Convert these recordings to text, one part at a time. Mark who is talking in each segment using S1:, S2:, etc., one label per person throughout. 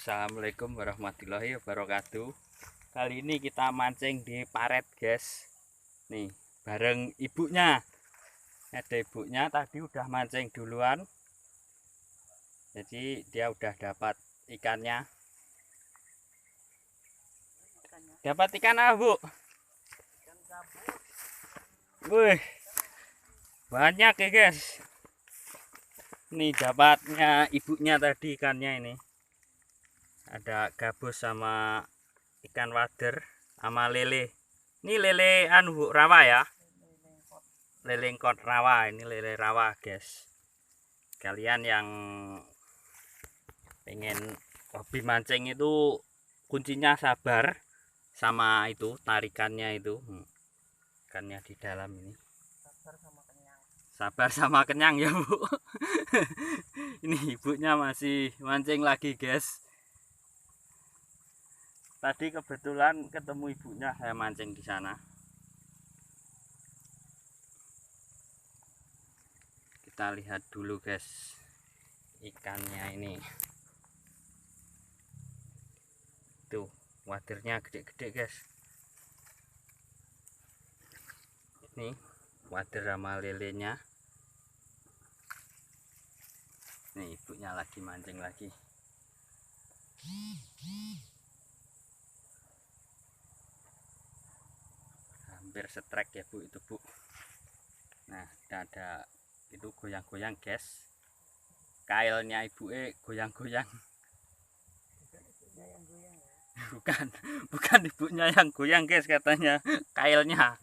S1: Assalamualaikum warahmatullahi wabarakatuh. Kali ini kita mancing di paret, guys. Nih, bareng ibunya. Ada ibunya tadi udah mancing duluan. Jadi dia udah dapat ikannya. Dapat ikan apa, Bu? Wih, banyak ya, guys. Nih dapatnya ibunya tadi ikannya ini. Ada gabus sama ikan wader sama lele. Ini lele anu rawa ya. Lele engkot rawa, ini lele rawa, guys. Kalian yang pengen hobi mancing itu kuncinya sabar sama itu tarikannya itu. Ikannya di dalam ini. Sabar sama kenyang ya, Bu. Ini ibunya masih mancing lagi, guys. Tadi kebetulan ketemu ibunya, saya mancing di sana. Kita lihat dulu, guys, ikannya ini. Tuh, wadernya gede-gede, guys. Ini wader sama lelenya. Nih, ibunya lagi mancing lagi. Hampir setrek ya, Bu, itu, Bu. Nah, ada itu goyang-goyang, guys. Kailnya ibu goyang-goyang. Bukan ibunya yang goyang, guys, katanya kailnya.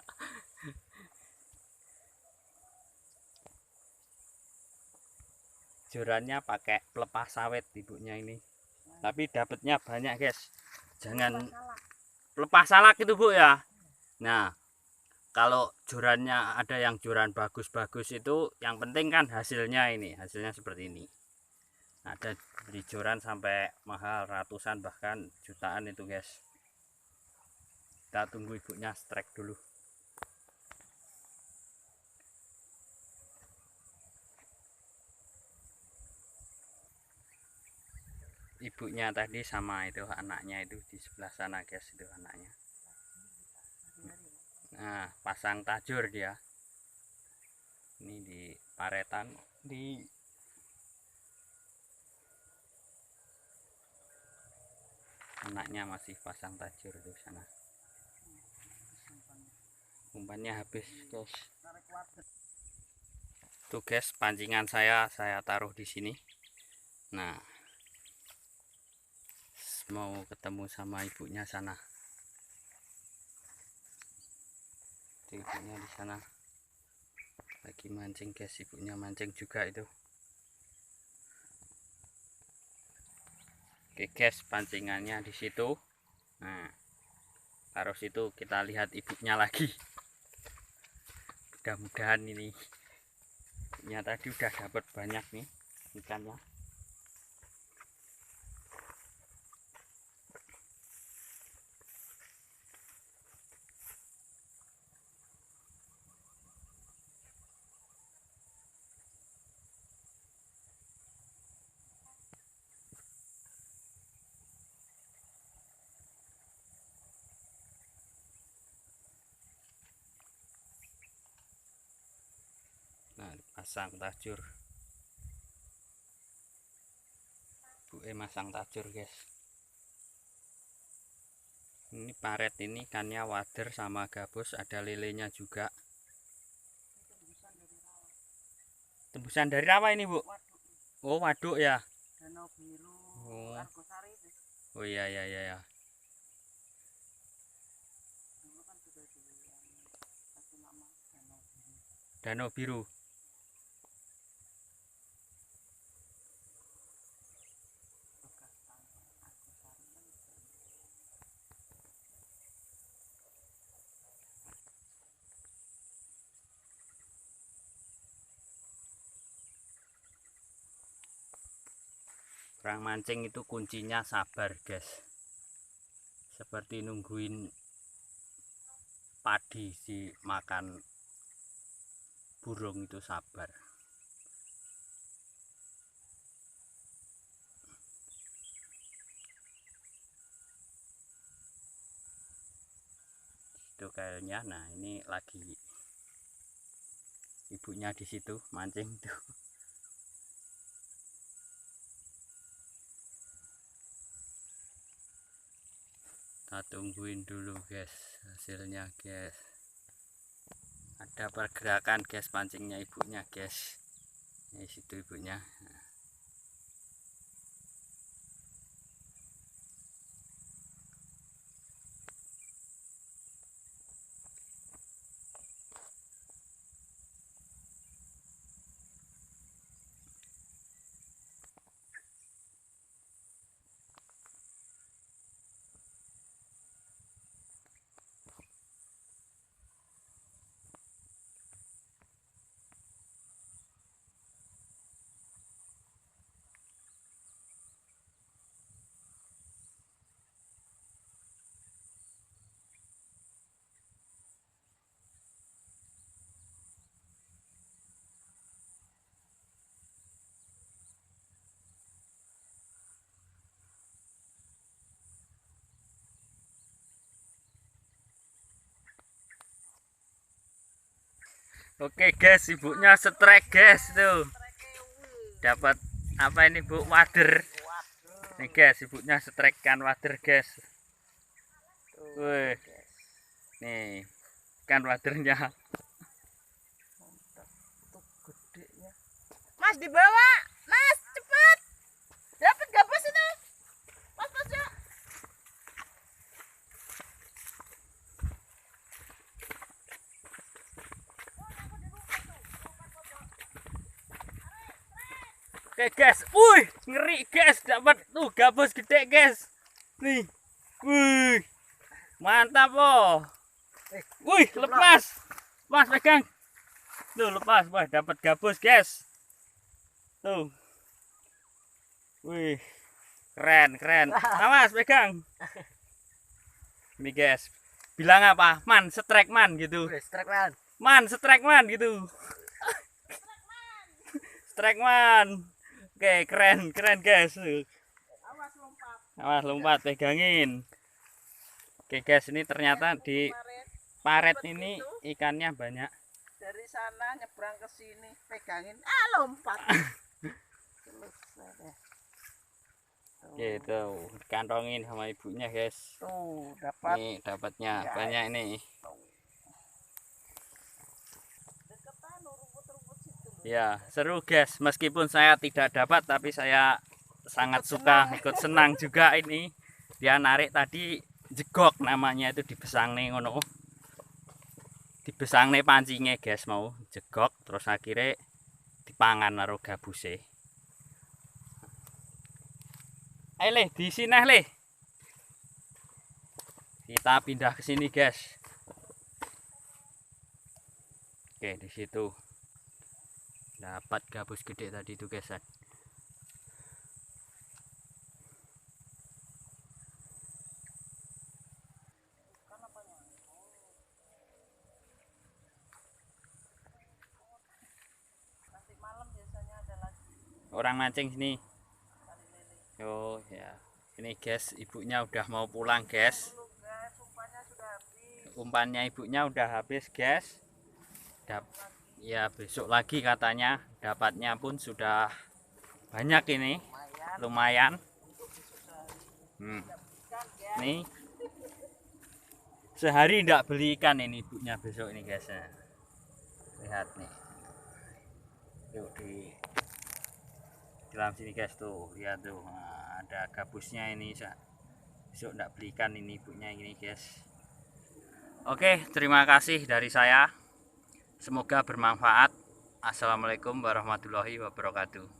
S1: Jorannya pakai pelepas sawit ibunya ini. Tapi dapatnya banyak, guys. Jangan pelepas salak itu, Bu, ya. Nah, kalau jorannya ada yang joran bagus-bagus itu, yang penting kan hasilnya ini, hasilnya seperti ini. Ada beli joran sampai mahal ratusan bahkan jutaan itu, guys. Kita tunggu ibunya strike dulu. Ibunya tadi sama itu anaknya itu di sebelah sana, guys, itu anaknya. Nah, pasang tajur dia. Ini di paretan di anaknya masih pasang tajur di sana. Umpannya habis, guys. Tuh, guys, pancingan saya taruh di sini. Nah, mau ketemu sama ibunya sana. Ibunya di sana lagi mancing, guys. Ibunya mancing juga itu. Oke, guys, pancingannya di situ. Nah, taruh situ, kita lihat ibunya lagi. Mudah-mudahan ini ibunya tadi udah dapat banyak nih ikannya. Nah, pasang tajur. Masang tajur, guys. Ini paret ini ikannya wader sama gabus, ada lelenya juga. Tembusan dari rawa ini, Bu? Oh, waduk ya.
S2: Danau Biru,
S1: Oh.
S2: Argosari itu.
S1: Oh, iya.
S2: Dulu kan sudah kasih nama Danau Biru.
S1: Danau Biru.
S2: Bekas tanah Argosari kan sudah.
S1: Orang mancing itu kuncinya sabar, guys. Seperti nungguin padi dimakan burung, itu sabar. kayaknya. Nah ini lagi ibunya di situ mancing tuh. Kita tungguin dulu guys hasilnya guys. Ada pergerakan guys pancingnya ibunya guys. Di situ ibunya. Oke guys, ibunya strike guys tuh. Dapat apa ini Bu? Wader. Nih guys, ibunya strike ikan wader guys. Wih. Nih, ikan wadernya.
S2: Tuh gedenya. Mas dibawa, Mas cepat. Dapat gabus itu. Mas ya.
S1: Oke guys, wih ngeri guys, dapat tuh gabus gede guys. Nih, wih mantap oh. Wih lepas, mas pegang. Tuh lepas, wah dapat gabus guys. Tuh, wih keren keren. Awas pegang. Ini guys, bilang apa? Man, strike man gitu.
S2: Strike man.
S1: Man, strike man gitu. Strike man. Oke, keren, keren guys.
S2: Awas lompat.
S1: Awas lompat, pegangin. Oke guys, ini ternyata di paret ini ikannya banyak.
S2: Dari sana nyebrang ke sini, pegangin, lompat. Selesai deh.
S1: Oke, tuh kantongin sama ibunya guys.
S2: Tuh, dapat.
S1: Nih dapatnya
S2: Ya,
S1: banyak ini. Ya, seru guys. Meskipun saya tidak dapat, tapi saya sangat suka, ikut senang juga ini. Dia narik tadi jegok namanya itu dibesang nih ngono. Dibesang nih pancingnya guys mau jegok, terus akhirnya dipangan karo gabuse. Ayo leh, di sini leh. Kita pindah ke sini guys. Oke, di situ. Dapat gabus gede tadi itu guys.
S2: Nanti malam biasanya ada lagi
S1: Orang mancing sini.
S2: kali lele.
S1: Oh ya. Ini guys, ibunya udah mau pulang guys.
S2: Dulu guys, umpannya sudah habis.
S1: Umpannya ibunya udah habis guys. Ya besok lagi katanya. Dapatnya pun sudah banyak ini.
S2: Lumayan.
S1: Lumayan.
S2: Ikan ya.
S1: Nih. Sehari tidak beli ikan ini ibunya besok ini guys. Lihat nih. Yuk di dalam sini guys tuh, lihat tuh. Nah, ada gabusnya ini. Besok tidak beli ikan ini ibunya ini guys. Oke, terima kasih dari saya. Semoga bermanfaat. Assalamualaikum warahmatullahi wabarakatuh.